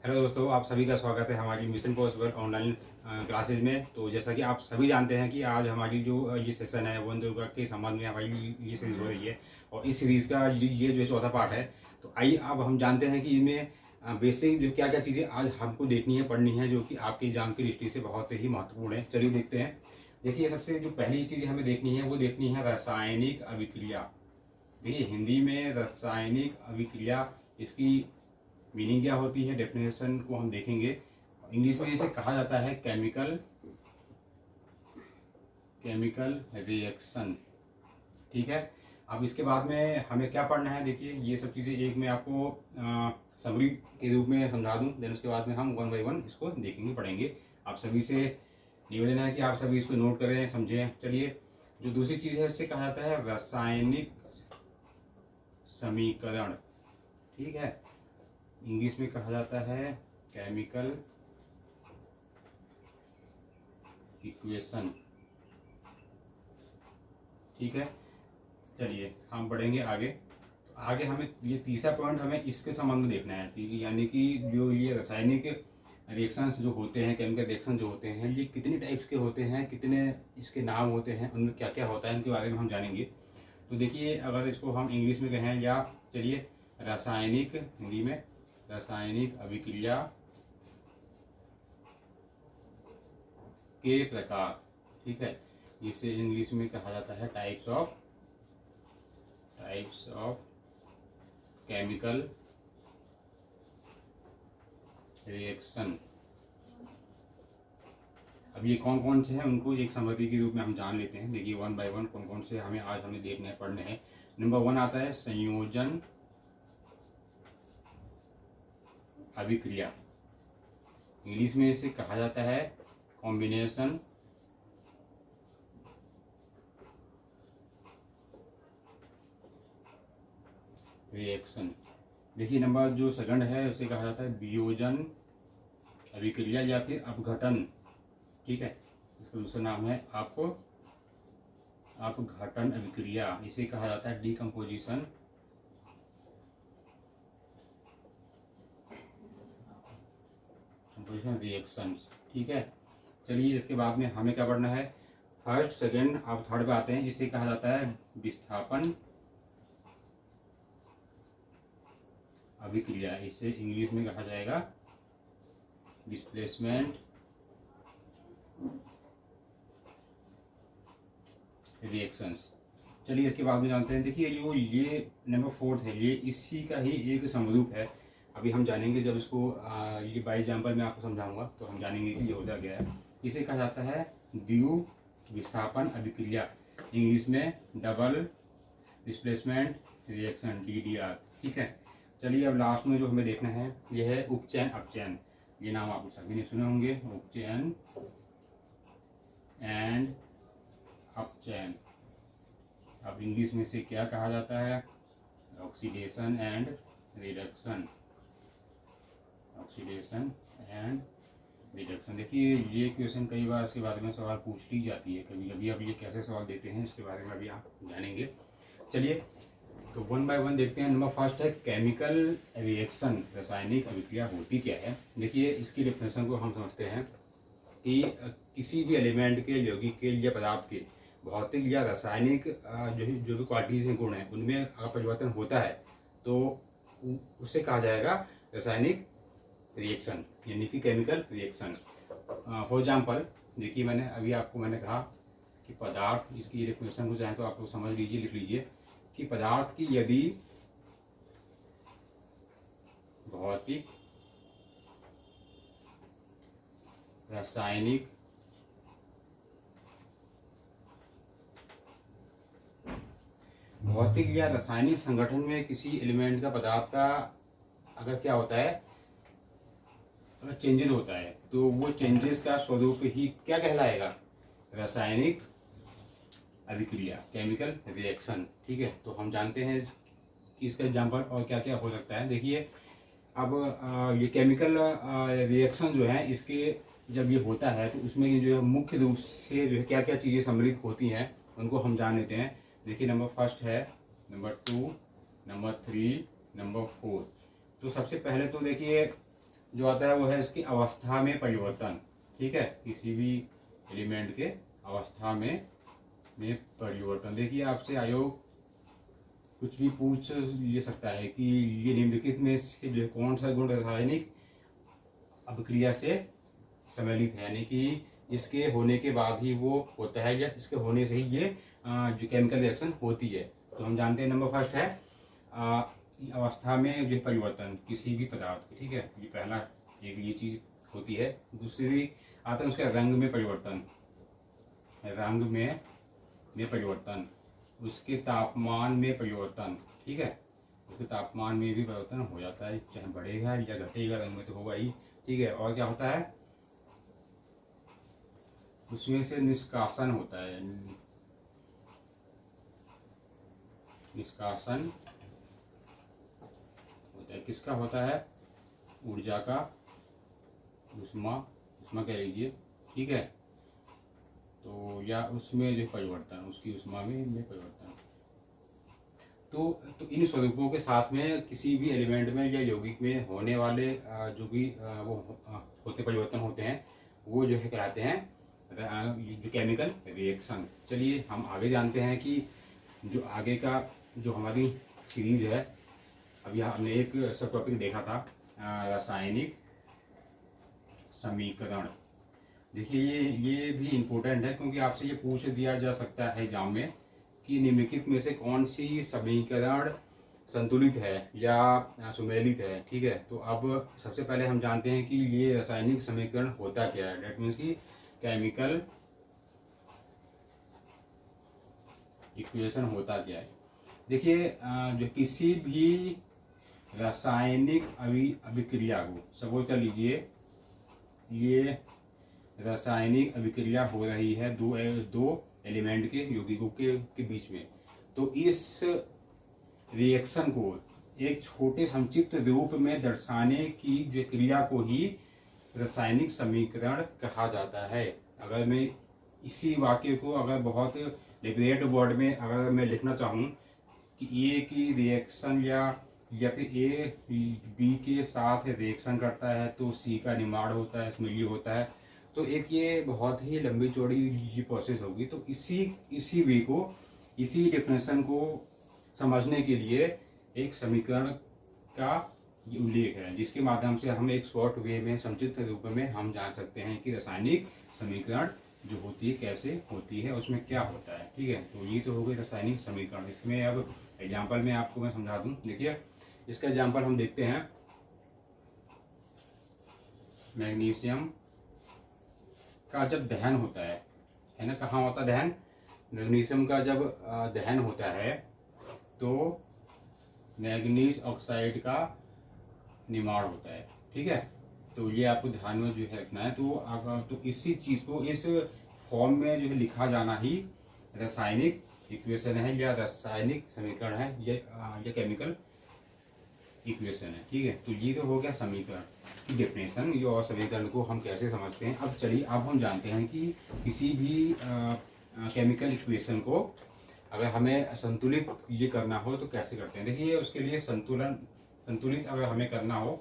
Hello दोस्तों, आप सभी का स्वागत है हमारी मिशन पॉसिबल ऑनलाइन क्लासेज में। तो जैसा कि आप सभी जानते हैं कि आज हमारी जो ये सेशन है वन दुर्गा के संबंध में हमारी ये सीरीज हो रही है और इस सीरीज का ये जो चौथा पार्ट है। तो आइए अब हम जानते हैं कि इनमें बेसिक जो क्या क्या चीज़ें आज हमको देखनी है, पढ़नी है, जो कि आपके एग्जाम की दृष्टि से बहुत ही महत्वपूर्ण है। चलिए देखते हैं। देखिए, सबसे जो पहली चीज़ हमें देखनी है वो देखनी है रासायनिक अभिक्रिया। देखिए, हिंदी में रासायनिक अभिक्रिया, इसकी मीनिंग क्या होती है, डेफिनेशन को हम देखेंगे। इंग्लिश में इसे कहा जाता है केमिकल रिएक्शन। ठीक है। अब इसके बाद में हमें क्या पढ़ना है, देखिए ये सब चीज़ें एक मैं आपको समरी के रूप में समझा दूं, देन उसके बाद में हम वन बाय वन इसको देखेंगे, पढ़ेंगे। आप सभी से निवेदन है कि आप सभी इसको नोट करें, समझें। चलिए, जो दूसरी चीज़ है इससे कहा जाता है रासायनिक समीकरण। ठीक है, इंग्लिश में कहा जाता है केमिकल इक्वेशन। ठीक है, चलिए हम बढ़ेंगे आगे। तो आगे हमें ये तीसरा पॉइंट हमें इसके संबंध में देखना है, यानी कि जो ये रासायनिक रिएक्शंस जो होते हैं, केमिकल रिएक्शन जो होते हैं, ये कितने टाइप्स के होते हैं, कितने इसके नाम होते हैं, उनमें क्या क्या होता है, इनके बारे में हम जानेंगे। तो देखिए, अगर इसको हम इंग्लिश में कहें या चलिए रासायनिक, हिंदी में रासायनिक अभिक्रिया के प्रकार। ठीक है, इसे इंग्लिश में कहा जाता है टाइप्स ऑफ केमिकल रिएक्शन। अब ये कौन कौन से हैं उनको एक समरी के रूप में हम जान लेते हैं। देखिए, वन बाय वन कौन कौन से हमें आज देखने हैं, पढ़ने हैं। नंबर 1 आता है संयोजन अभिक्रिया। इंग्लिश में इसे कहा जाता है कॉम्बिनेशन रिएक्शन। देखिए, नंबर जो सेकंड है उसे कहा जाता है वियोजन अभिक्रिया या फिर अपघटन। ठीक है, इसका दूसरा नाम है आपको अपघटन अभिक्रिया। इसे कहा जाता है डिकम्पोजिशन रिएक्शन। ठीक है, चलिए इसके बाद में हमें क्या पढ़ना है, फर्स्ट सेकंड आप थर्ड पे आते हैं। इसे कहा जाता है विस्थापन अभिक्रिया। इसे इंग्लिश में कहा जाएगा डिस्प्लेसमेंट रिएक्शंस। चलिए इसके बाद में जानते हैं। देखिए, जो ये नंबर 4 है, ये इसी का ही एक समरूप है। अभी हम जानेंगे जब इसको ये बाय एग्जाम्पल मैं आपको समझाऊंगा तो हम जानेंगे कि ये होता क्या है। इसे कहा जाता है द्विव विस्थापन अभिक्रिया, इंग्लिश में डबल डिस्प्लेसमेंट रिएक्शन, DDR। ठीक है, चलिए अब लास्ट में जो हमें देखना है यह है उपचयन अपचयन। ये नाम आप सभी ने सुने होंगे, उपचयन एंड अपचयन। अब इंग्लिश में से क्या कहा जाता है, oxidation and reduction. Oxidation and reduction. देखिए, ये क्वेश्चन कई बार इसके बारे में सवाल पूछ ली जाती है कभी कभी। अब ये कैसे सवाल देते हैं इसके बारे में अभी आप जानेंगे। चलिए, तो वन बाय वन देखते हैं। नंबर फर्स्ट है केमिकल रिएक्शन, रासायनिक अभिक्रिया होती क्या है। देखिए, इसकी डेफिनेशन को हम समझते हैं कि किसी भी एलिमेंट के, यौगिक के या पदार्थ के भौतिक या रासायनिक जो भी क्वालिटीज हैं, गुण हैं, उनमें अगर परिवर्तन होता है तो उससे कहा जाएगा रासायनिक रिएक्शन, यानी कि केमिकल रिएक्शन। फॉर एग्जाम्पल, देखिए मैंने कहा कि पदार्थ, इसकी डेफिनेशन को चाहें तो आप लोग समझ लीजिए, लिख लीजिए कि पदार्थ की यदि भौतिक, रासायनिक या रासायनिक संगठन में किसी एलिमेंट का, पदार्थ का अगर क्या होता है, अगर चेंजेस होता है, तो वो चेंजेस का स्वरूप ही क्या कहलाएगा, रासायनिक अभिक्रिया, केमिकल रिएक्शन। ठीक है, तो हम जानते हैं कि इसका एग्जाम्पल और क्या क्या हो सकता है। देखिए, अब ये केमिकल रिएक्शन जो है, इसके जब ये होता है तो उसमें जो है मुख्य रूप से जो है क्या क्या चीज़ें सम्मिलित होती हैं उनको हम जान लेते हैं। देखिए, नंबर फर्स्ट है, नंबर 2, नंबर 3, नंबर 4। तो सबसे पहले तो देखिए जो आता है वो है इसकी अवस्था में परिवर्तन। ठीक है, किसी भी एलिमेंट के अवस्था में परिवर्तन। देखिए आपसे आयोग कुछ भी पूछ ले सकता है कि ये निम्नलिखित में से जो कौन सा गुण रासायनिक अभिक्रिया से सम्मिलित है, यानी कि इसके होने के बाद ही वो होता है या इसके होने से ही ये जो केमिकल रिएक्शन होती है। तो हम जानते हैं नंबर फर्स्ट है अवस्था में जो परिवर्तन किसी भी पदार्थ की। ठीक है, ये पहला एक ये चीज होती है। दूसरी आता है उसके रंग में परिवर्तन, रंग में परिवर्तन, उसके तापमान में परिवर्तन। ठीक है, उसके तापमान में भी परिवर्तन हो जाता है, चाहे बढ़ेगा या घटेगा, रंग में तो होगा ही। ठीक है, और क्या होता है उसमें से निष्कासन होता है, निष्कासन होता है। किसका होता है? ऊर्जा का, उष्मा कह लीजिए। ठीक है, तो या उसमें जो परिवर्तन, उसकी उष्मा में परिवर्तन। तो इन स्वरूपों के साथ में किसी भी एलिमेंट में या यौगिक में होने वाले जो भी वो होते परिवर्तन होते हैं वो जो है कहलाते हैं जो केमिकल रिएक्शन। चलिए हम आगे जानते हैं कि जो आगे का जो हमारी सीरीज है, अभी हमने एक सब टॉपिक देखा था रासायनिक समीकरण। देखिए ये भी इम्पोर्टेंट है, क्योंकि आपसे ये पूछ दिया जा सकता है एग्जाम में कि निम्नलिखित में से कौन सी समीकरण संतुलित है या सुमेलित है। ठीक है, तो अब सबसे पहले हम जानते हैं कि ये रासायनिक समीकरण होता क्या है। डेट मीन्स की केमिकल इक्वेशन होता क्या है। देखिए जो किसी भी रासायनिक अभिक्रिया को, सपोज कर लीजिए ये रासायनिक अभिक्रिया हो रही है दो एलिमेंट के यौगिकों के बीच में, तो इस रिएक्शन को एक छोटे संक्षिप्त रूप में दर्शाने की जो क्रिया को ही रासायनिक समीकरण कहा जाता है। अगर मैं इसी वाक्य को अगर बहुत लिबरेट वर्ड में अगर मैं लिखना चाहूँ कि ए की रिएक्शन या फिर ए बी के साथ रिएक्शन करता है तो सी का निर्माण होता है, इसमें ये होता है, तो एक ये बहुत ही लंबी चौड़ी ये प्रोसेस होगी। तो इसी वे को, इसी डेफिनेशन को समझने के लिए एक समीकरण का उल्लेख है, जिसके माध्यम से हम एक शॉर्ट वे में, संक्षिप्त रूप में हम जान सकते हैं कि रासायनिक समीकरण जो होती है कैसे होती है, उसमें क्या होता है। ठीक है, तो ये तो हो गई रासायनिक समीकरण। इसमें अब एग्जाम्पल में आपको मैं समझा दूं। देखिए इसका एग्जाम्पल हम देखते हैं, मैग्नीशियम का जब दहन होता है ना, कहाँ होता है दहन? मैग्नीशियम का जब दहन होता है तो मैग्नीज ऑक्साइड का निर्माण होता है। ठीक है, तो ये आपको ध्यान में जो है रखना है। तो इसी चीज को इस फॉर्म में जो है लिखा जाना ही रासायनिक इक्वेशन है या रासायनिक समीकरण है, ये केमिकल इक्वेशन है। ठीक है, तो ये तो हो गया समीकरण की डेफिनेशन, ये और समीकरण को हम कैसे समझते हैं। अब चलिए अब हम जानते हैं कि किसी भी केमिकल इक्वेशन को अगर हमें संतुलित ये करना हो तो कैसे करते हैं। देखिए उसके लिए संतुलित अगर हमें करना हो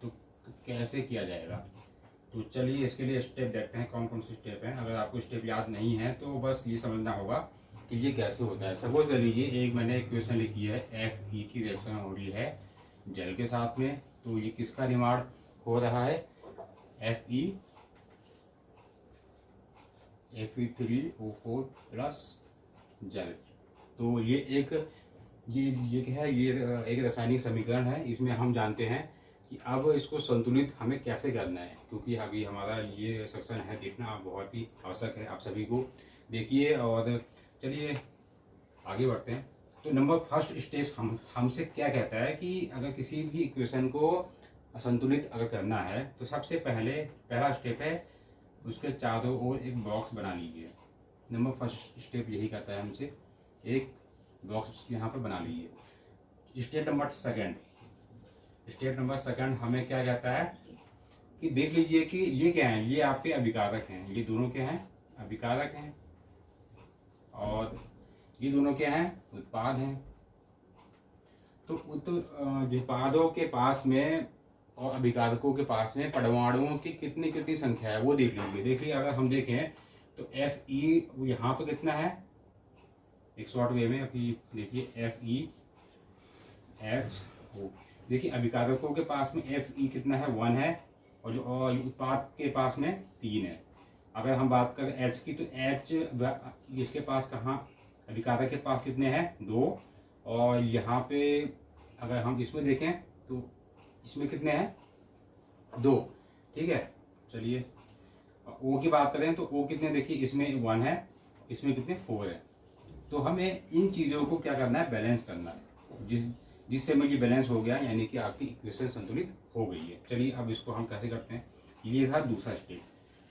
तो कैसे किया जाएगा। तो चलिए इसके लिए स्टेप देखते हैं, कौन कौन से स्टेप हैं। अगर आपको स्टेप याद नहीं है तो बस ये समझना होगा कि ये कैसे होता है। सपोज कर लीजिए एक मैंने इक्वेशन लिखी है, Fe की रिएक्शन हो रही है जल के साथ में, तो ये किसका निर्माण हो रहा है? Fe3O4 प्लस जल। तो ये क्या है, ये एक रासायनिक समीकरण है। इसमें हम जानते हैं कि अब इसको संतुलित हमें कैसे करना है, क्योंकि अभी हमारा ये सेक्शन है देखना बहुत ही आवश्यक है, आप सभी को देखिए। और चलिए आगे बढ़ते हैं। तो नंबर फर्स्ट स्टेप हमसे क्या कहता है कि अगर किसी भी इक्वेशन को संतुलित अगर करना है तो सबसे पहला स्टेप है उसके चारों ओर एक बॉक्स बना लीजिए। नंबर फर्स्ट स्टेप यही कहता है हमसे, एक बॉक्स यहाँ पर बना लीजिए। स्टेप नंबर सेकंड हमें क्या कहता है कि देख लीजिए कि ये क्या है, ये आपके अभिकारक हैं, ये दोनों क्या हैं? अभिकारक हैं। और ये दोनों क्या हैं, उत्पाद हैं। तो उत्पादों के पास में और अभिकारकों के पास में परमाणुओं की कितनी कितनी संख्या है वो देख लीजिए। देखिए अगर हम देखें तो Fe यहाँ पर कितना है, एक शॉर्ट वे में अभी देखिए FeHO। देखिए अभिकारकों के पास में Fe कितना है, 1 है, और जो उत्पाद के पास में 3 है। अगर हम बात करें H की तो H इसके पास कहाँ, अभिकारक के पास कितने हैं, 2, और यहाँ पे अगर हम इसमें देखें तो इसमें कितने हैं, 2। ठीक है, चलिए O की बात करें तो O कितने, देखिए इसमें 1 है, इसमें कितने, 4 है। तो हमें इन चीज़ों को क्या करना है, बैलेंस करना है। जिससे में ये बैलेंस हो गया, यानी कि आपकी इक्वेशन संतुलित हो गई है। चलिए अब इसको हम कैसे करते हैं, ये था दूसरा स्टेप।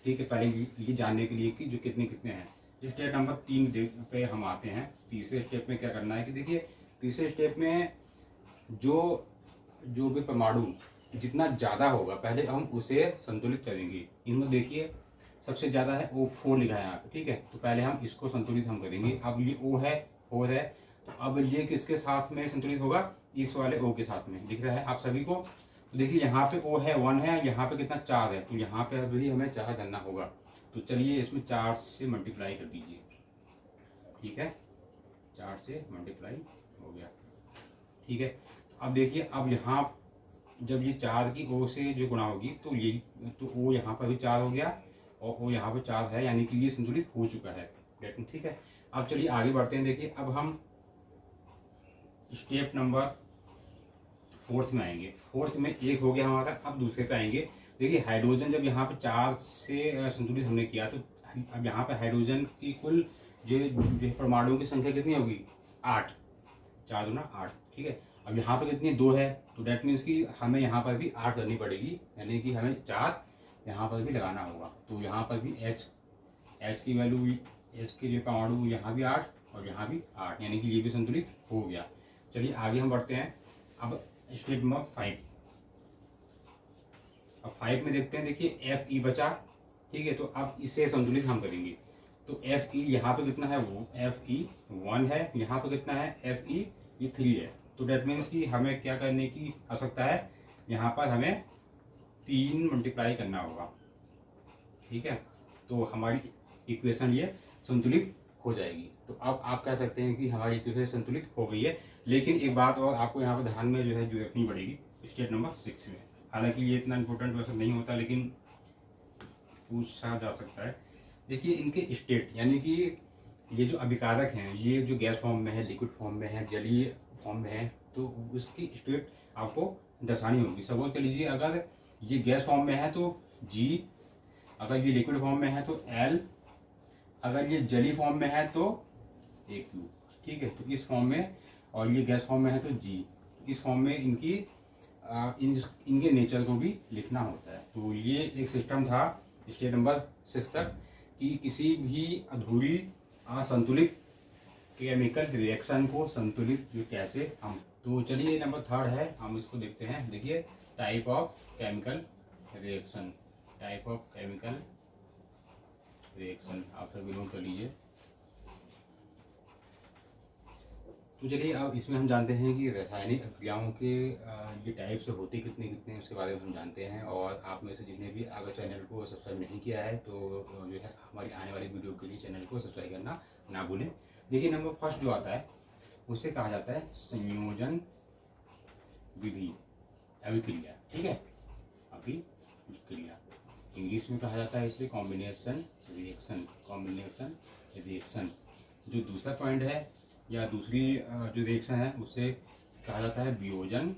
ठीक है, पहले ये जानने के लिए कि जो कितने कितने हैं। स्टेप नंबर 3 पे हम आते हैं। तीसरे स्टेप में क्या करना है कि देखिए तीसरे स्टेप में जो भी परमाणु जितना ज़्यादा होगा पहले हम उसे संतुलित करेंगे। इनमें देखिए सबसे ज़्यादा है O4 लिखा है यहाँ पे। ठीक है, तो पहले हम इसको संतुलित हम करेंगे। अब ये O है, 4 है, तो अब ये किसके साथ में संतुलित होगा, इस वाले O के साथ में। दिख रहा है आप सभी को। तो देखिए यहाँ पे O है, 1 है, यहाँ पे कितना, 4 है, तो यहाँ पे अभी हमें 4 करना होगा। तो चलिए इसमें 4 से मल्टीप्लाई कर दीजिए। ठीक है, 4 से मल्टीप्लाई हो गया। ठीक है, अब देखिए अब यहाँ जब ये 4 की O से जो गुणा होगी तो ये तो O यहाँ पर भी 4 हो गया और O यहाँ पर 4 है, यानी कि ये संतुलित हो चुका है। ठीक है, अब चलिए आगे बढ़ते हैं। देखिए अब हम स्टेप नंबर 4 में आएंगे। 4 में एक हो गया हमारा, अब दूसरे पे आएंगे। देखिए हाइड्रोजन जब यहाँ पे 4 से संतुलित हमने किया तो अब यहाँ पे हाइड्रोजन की कुल जो परमाणुओं की संख्या कितनी होगी, 8, 4 दूना 8। ठीक है, अब यहाँ पर कितनी, 2 है, तो डेट मीन्स कि हमें यहाँ पर भी 8 करनी पड़ेगी, यानी कि हमें 4 यहाँ पर भी लगाना होगा। तो यहाँ पर भी H की वैल्यू, H के जो परमाणु यहाँ भी 8 और यहाँ भी 8, यानी कि ये भी संतुलित हो गया। चलिए आगे हम बढ़ते हैं। अब स्टेप नंबर 5। अब 5 में देखते हैं। देखिए Fe बचा। ठीक है, तो अब इसे संतुलित हम करेंगे। तो Fe यहाँ पे कितना है, वो Fe 1 है, यहाँ पे कितना है Fe ये 3 है। तो डेट मीन्स कि हमें क्या करने की आवश्यकता है, यहाँ पर हमें 3 मल्टीप्लाई करना होगा। ठीक है, तो हमारी इक्वेशन ये संतुलित हो जाएगी। तो अब आप कह सकते हैं कि हमारी इक्वेशन संतुलित हो गई है। लेकिन एक बात और आपको यहाँ पर ध्यान में जो रखनी पड़ेगी स्टेप नंबर 6 में। हालांकि ये इतना इम्पोर्टेंट वैसे नहीं होता, लेकिन पूछा जा सकता है। देखिए इनके स्टेट, यानी कि ये जो अभिकारक हैं, ये जो गैस फॉर्म में है, लिक्विड फॉर्म में है, जलीय फॉर्म में है, तो उसकी स्टेट आपको दर्शानी होगी। सपोज कर लीजिए अगर ये गैस फॉर्म में है तो G, अगर ये लिक्विड फॉर्म में है तो L, अगर ये जलीय फॉर्म में है तो AQ। ठीक है, तो इस फॉर्म में, और ये गैस फॉर्म में है तो G। इस फॉर्म में इनके नेचर को भी लिखना होता है। तो ये एक सिस्टम था स्टेप नंबर 6 तक कि किसी भी अधूरी असंतुलित केमिकल रिएक्शन को संतुलित जो कैसे हम। तो चलिए नंबर 3 है, हम इसको देखते हैं। देखिए type of chemical reaction, type of chemical reaction आप सभी नोट कर लीजिए। तो चलिए अब इसमें हम जानते हैं कि रासायनिक अभिक्रियाओं के ये टाइप से होते कितने कितने हैं, उसके बारे में हम जानते हैं। और आप में से जितने भी अगर चैनल को सब्सक्राइब नहीं किया है तो जो है हमारी आने वाली वीडियो के लिए चैनल को सब्सक्राइब करना ना भूलें। देखिए नंबर 1 जो आता है उसे कहा जाता है संयोजन विधि, अभिक्रिया। ठीक है, अभिक्रिया इंग्लिश में कहा जाता है इसे कॉम्बिनेशन रिएक्शन, कॉम्बिनेशन रिएक्शन। जो दूसरा पॉइंट है या दूसरी जो रिएक्शन है उसे कहा जाता है वियोजन,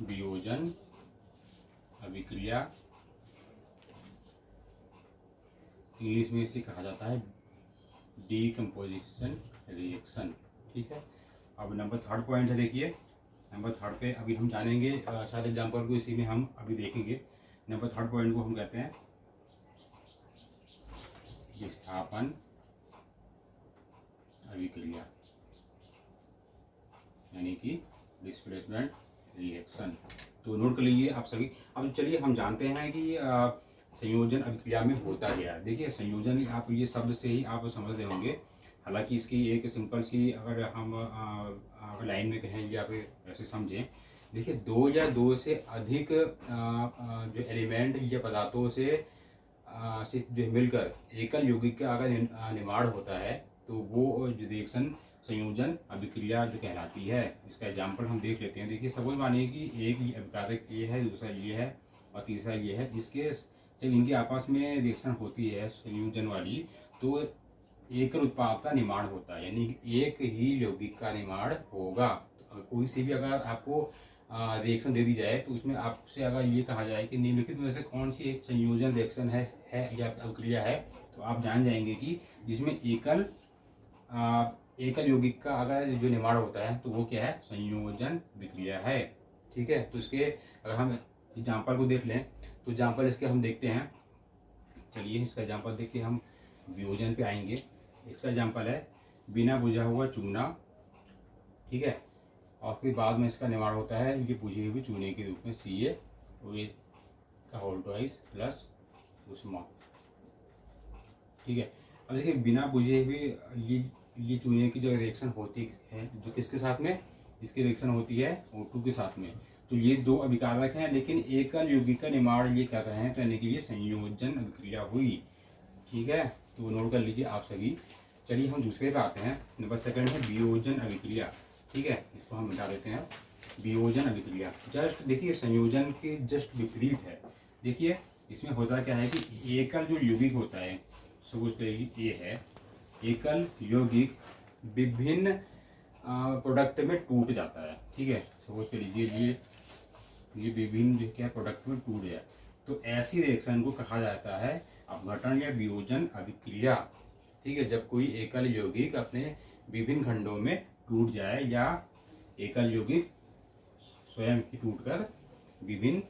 वियोजन अभिक्रिया। इंग्लिश में इसे कहा जाता है डीकम्पोजिशन रिएक्शन। ठीक है, अब नंबर 3 पॉइंट है। देखिए नंबर 3 पे अभी हम जानेंगे, सारे एग्जाम्पल को इसी में हम अभी देखेंगे। नंबर 3 पॉइंट को हम कहते हैं विस्थापन अभिक्रिया, यानी कि डिस्प्लेसमेंट रिएक्शन। तो नोट कर लीजिए आप सभी। अब चलिए हम जानते हैं कि संयोजन अभिक्रिया में होता गया। देखिए संयोजन आप ये शब्द से ही आप समझ रहे होंगे, हालांकि इसकी एक सिंपल सी अगर हम लाइन में कहें या फिर ऐसे समझें, देखिए दो या दो से अधिक जो एलिमेंट या पदार्थों से जो मिलकर एकल यौगिक का अगर निर्माण होता है तो वो जो रिएक्शन संयोजन अभिक्रिया जो कहलाती है। इसका एग्जाम्पल हम देख लेते हैं। देखिए सपोज मानिए कि एक अभिकारक ये है, दूसरा ये है और तीसरा ये है। इसके जब इनकी आपस में रिएक्शन होती है संयोजन वाली, तो एकल उत्पाद का निर्माण होता है, यानी कि एक ही यौगिक का निर्माण होगा। तो कोई सी भी अगर आपको रिएक्शन दे दी जाए तो उसमें आपसे अगर ये कहा जाए कि निम्नलिखित में से कौन सी एक संयोजन रिएक्शन है या अभिक्रिया है, तो आप जान जाएंगे कि जिसमें एकल यौगिक का अगर जो निर्माण होता है तो वो क्या है, संयोजन विक्रिया है। ठीक है, तो इसके अगर हम एग्जाम्पल को देख लें तो एग्जाम्पल इसके हम देखते हैं। चलिए इसका एग्जाम्पल देखिए, हम वियोजन पे आएंगे। इसका एग्जाम्पल है बिना बुझा हुआ चूना। ठीक है, और फिर बाद में इसका निर्माण होता है ये बुझे हुए चूने के रूप में CaOH का होल ट्वाइस प्लस उष्मा। ठीक है, अब देखिए बिना बुझे हुए ये चूने की जो रिएक्शन होती है जो किसके साथ में, इसकी रिएक्शन होती है O2 के साथ में। तो ये दो अभिकारक हैं लेकिन एकल यौगिक का निर्माण ये कर रहे हैं, तो यानी कि ये संयोजन अभिक्रिया हुई। ठीक है, तो नोट कर लीजिए आप सभी। चलिए हम दूसरे पे आते हैं। नंबर सेकंड है वियोजन अभिक्रिया। ठीक है, इसको हम मिटा देते हैं। वियोजन अभिक्रिया जस्ट देखिए संयोजन के जस्ट विपरीत है। देखिए इसमें होता क्या है कि एकल जो यौगिक होता है, सपोज ये है एकल यौगिक विभिन्न प्रोडक्ट में टूट जाता है। ठीक है, सपोज कर लीजिए ये विभिन्न जो क्या प्रोडक्ट में टूट जाए, तो ऐसी रिएक्शन को कहा जाता है अपघटन या वियोजन अभिक्रिया। ठीक है, जब कोई एकल यौगिक अपने विभिन्न खंडों में टूट जाए या एकल यौगिक स्वयं ही टूटकर विभिन्न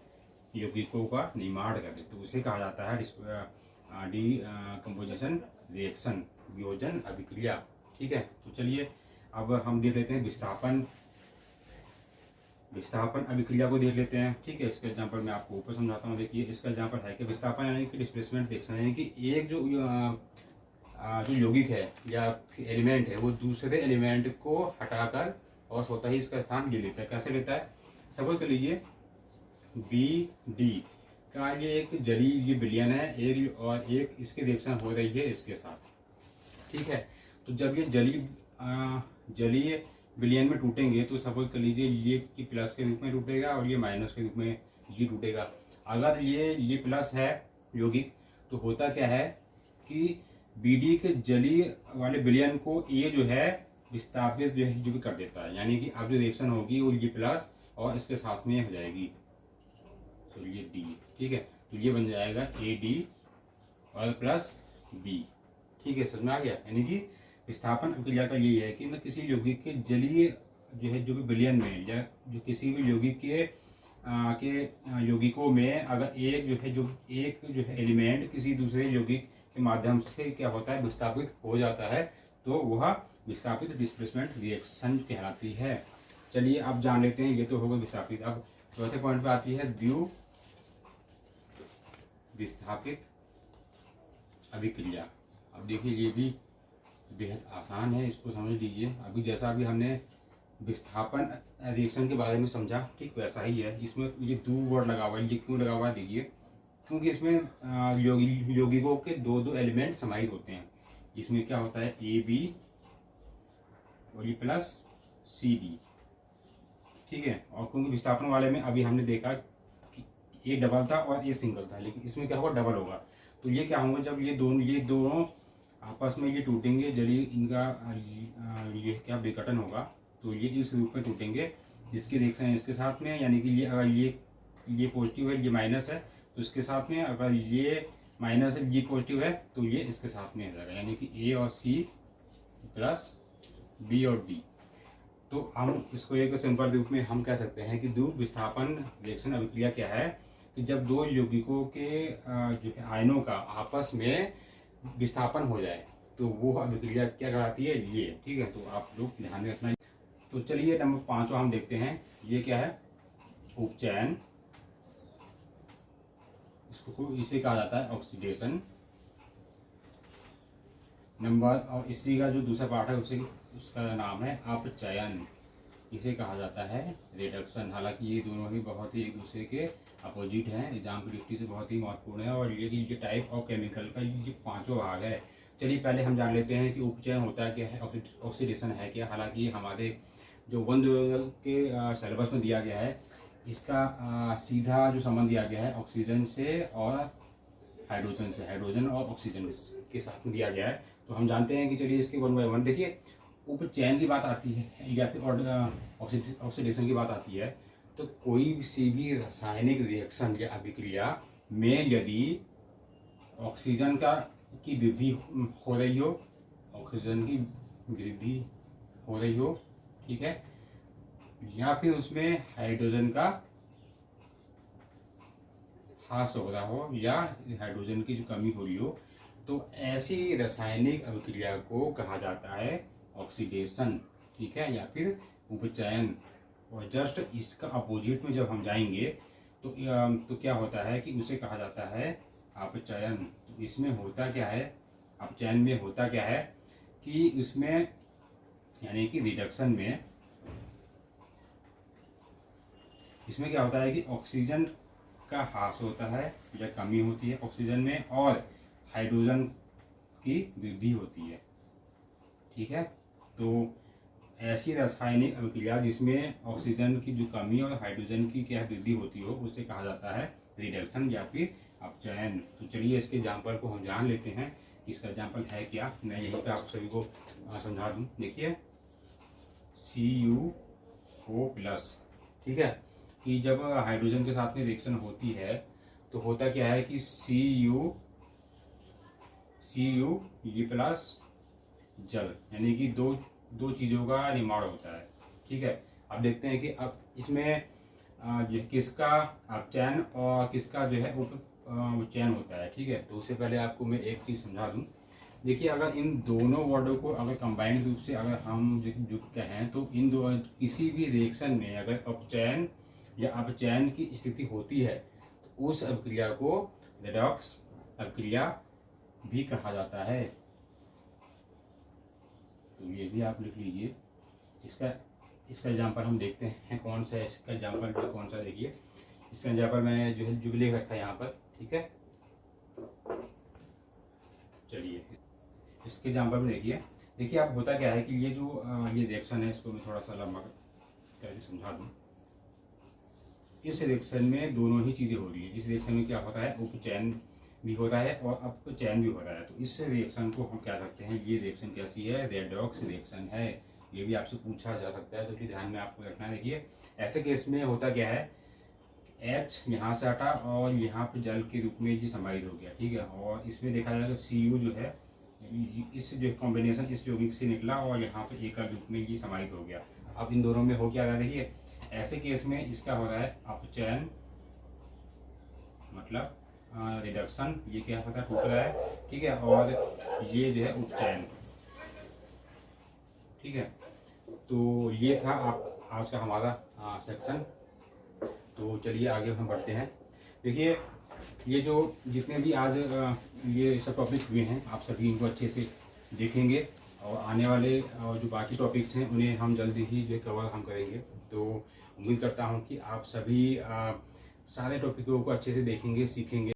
यौगिकों का निर्माण करे, तो उसे कहा जाता है डिकम्पोजिशन रिएक्शन, वियोजन अभिक्रिया। ठीक है, तो चलिए अब हम देख लेते हैं विस्थापन अभिक्रिया को देख लेते हैं। ठीक है, इसका एग्जांपल मैं आपको ऊपर समझाता हूँ। देखिए इसका एग्जांपल है कि विस्थापन यानी कि डिस्प्लेसमेंट रिएक्शन, यानी कि एक जो यौगिक है या एलिमेंट है वो दूसरे एलिमेंट को हटाकर और स्वतः ही इसका स्थान ले लेता है। कैसे लेता है, सपोज कर लीजिए BD का ये एक जलीय विलयन है एक, और एक इसकी रिएक्शन हो रही है इसके साथ। ठीक है, तो जब ये जलीय विलयन में टूटेंगे तो सपोज कर लीजिए ये प्लस के रूप में टूटेगा और ये माइनस के रूप में ये टूटेगा। अगर ये प्लस है यौगिक, तो होता क्या है कि BD के जलीय वाले विलयन को ये जो है विस्थापित जो भी कर देता है, यानी कि अब जो रिएक्शन होगी वो ये प्लस और इसके साथ में हो जाएगी, तो ये D। ठीक है, तो ये बन जाएगा AD और प्लस B। ठीक है, समझ में आ गया। यानी कि विस्थापन अभिक्रिया का यही है कि न किसी यौगिक के जलीय जो है जो भी विलयन में या जो किसी भी यौगिक के यौगिकों में अगर एक जो है एलिमेंट किसी दूसरे यौगिक के माध्यम से क्या होता है विस्थापित हो जाता है, तो वह विस्थापित डिस्प्लेसमेंट रिएक्शन कहलाती है। चलिए अब जान लेते हैं, ये तो होगा विस्थापित। अब चौथे पॉइंट पे आती है द्विव विस्थापित अभिक्रिया। अब देखिए ये भी बेहद आसान है, इसको समझ लीजिए। अभी जैसा अभी हमने विस्थापन रिएक्शन के बारे में समझा, ठीक वैसा ही है। इसमें ये द्विव वर्ड लगा हुआ है, ये क्यों लगा हुआ है देखिए, क्योंकि इसमें यौगिकों के दो एलिमेंट समाहित होते हैं। इसमें क्या होता है AB और ये प्लस CD। ठीक है, और क्योंकि विस्थापन वाले में अभी हमने देखा कि ये डबल था और ये सिंगल था, लेकिन इसमें क्या होगा डबल होगा। तो ये क्या होगा जब ये दोनों आपस में ये टूटेंगे, जली इनका ये क्या विघटन होगा, तो ये इस रूप में टूटेंगे जिसकी रिएक्शन है इसके साथ में, यानी कि ये अगर ये पॉजिटिव है ये माइनस है तो इसके साथ में, अगर ये माइनस है ये पॉजिटिव है तो ये इसके साथ में हो जाएगा, यानी कि A और C प्लस B और D। तो हम इसको एक सिंपल रूप में हम कह सकते हैं कि द्विव विस्थापन रिएक्शन अभिक्रिया क्या है कि जब दो यौगिकों के जो है आयनों का आपस में विस्थापन हो जाए तो वो अभिक्रिया क्या कहलाती है, ये। ठीक है, तो आप लोग ध्यान में रखना। तो चलिए नंबर 5 हम देखते हैं, ये क्या है उपचयन। इसे कहा जाता है ऑक्सीडेशन नंबर, और इसी का जो दूसरा पार्ट है उसे उसका नाम है अपचयन, इसे कहा जाता है रिडक्शन। हालांकि ये दोनों ही बहुत ही एक दूसरे के अपोजिट हैं, एग्जाम की दृष्टि से बहुत ही महत्वपूर्ण है। और ये टाइप ऑफ केमिकल का ये पांचों भाग है। चलिए पहले हम जान लेते हैं कि उपचयन होता है क्या है, ऑक्सीडेशन है क्या। हालांकि हमारे जो वन के सिलेबस में दिया गया है, इसका सीधा जो संबंध दिया गया है ऑक्सीजन से और हाइड्रोजन से, हाइड्रोजन और ऑक्सीजन के साथ में दिया गया है। तो हम जानते हैं कि चलिए इसके वन बाय वन देखिए। उपचयन की बात आती है या फिर ऑक्सीडेशन की बात आती है, तो कोई सी भी रासायनिक रिएक्शन या अभिक्रिया में यदि ऑक्सीजन की वृद्धि हो रही हो, ऑक्सीजन की वृद्धि हो रही हो, ठीक है, या फिर उसमें हाइड्रोजन का ह्रास हो रहा हो या हाइड्रोजन की जो कमी हो रही हो, तो ऐसी रासायनिक अभिक्रिया को कहा जाता है ऑक्सीडेशन, ठीक है, या फिर उपचयन। और जस्ट इसका अपोजिट में जब हम जाएंगे तो क्या होता है कि उसे कहा जाता है अपचयन। तो इसमें होता क्या है, अपचयन में होता क्या है कि उसमें यानी कि रिडक्शन में इसमें क्या होता है कि ऑक्सीजन का ह्रास होता है या कमी होती है ऑक्सीजन में, और हाइड्रोजन की वृद्धि होती है, ठीक है। तो ऐसी रासायनिक अभिक्रिया जिसमें ऑक्सीजन की जो कमी और हाइड्रोजन की क्या वृद्धि होती हो, उसे कहा जाता है रिडक्शन या फिर अपचयन। तो चलिए इसके एग्जाम्पल को हम जान लेते हैं, इसका एग्जाम्पल है क्या। मैं यहीं पे आप सभी को समझा दूं। देखिए CuO+, ठीक है, कि जब हाइड्रोजन के साथ में रिएक्शन होती है तो होता क्या है कि Cu+ जल, यानी कि दो चीज़ों का निर्माण होता है, ठीक है। अब देखते हैं कि अब इसमें किसका अपचयन और किसका जो है उपचयन होता है, ठीक है। तो उससे पहले आपको मैं एक चीज़ समझा दूं। देखिए अगर इन दोनों वर्डों को अगर कंबाइंड रूप से अगर हम जुड़ कहें तो इन दो किसी भी रिएक्शन में अगर अपचयन या अपचयन की स्थिति होती है तो उस अभिक्रिया को रेडॉक्स अभिक्रिया भी कहा जाता है। तो ये भी आप लिख लीजिए। इसका एग्जाम्पल हम देखते हैं कौन सा है। इसका एग्जाम्पल जो कौन सा, देखिए इसका एग्जाम्पल मैंने जो है जुबली रखा है यहाँ पर, ठीक है। चलिए इसके एग्जाम्पल में देखिए आप होता क्या है कि ये जो ये रिएक्शन है, इसको मैं थोड़ा सा लंबा करके समझा दूँ। इस रिएक्शन में दोनों ही चीज़ें हो रही है। इस रिएक्शन में क्या होता है, उपचयन भी होता है और अपचयन भी होता है। तो इस रिएक्शन को हम क्या करते हैं, ये रिएक्शन कैसी है, रेडॉक्स रिएक्शन है। ये भी आपसे पूछा जा सकता है, तो फिर ध्यान में आपको रखना। देखिए ऐसे केस में होता क्या है, H यहाँ से हटा और यहाँ पे जल के रूप में ये समाहित हो गया, ठीक है। और इसमें देखा जाए तो Cu जो है इस जो कॉम्बिनेशन इस यौगिक से निकला और यहाँ पे एकल रूप में ये समाहित हो गया। अब इन दोनों में हो क्या रहा है, देखिए ऐसे केस में इसका हो रहा है अपचयन, मतलब रिडक्शन, ये क्या होता है, टूट रहा है, ठीक है। और ये जो है उपचयन, ठीक है। तो ये था आप आज का हमारा सेक्शन। तो चलिए आगे हम बढ़ते हैं। देखिए ये जो जितने भी आज ये सब टॉपिक हुए हैं, आप सभी इनको अच्छे से देखेंगे और आने वाले जो बाकी टॉपिक्स हैं उन्हें हम जल्दी ही जो कवर हम करेंगे। तो उम्मीद करता हूं कि आप सभी सारे टॉपिकों को अच्छे से देखेंगे, सीखेंगे।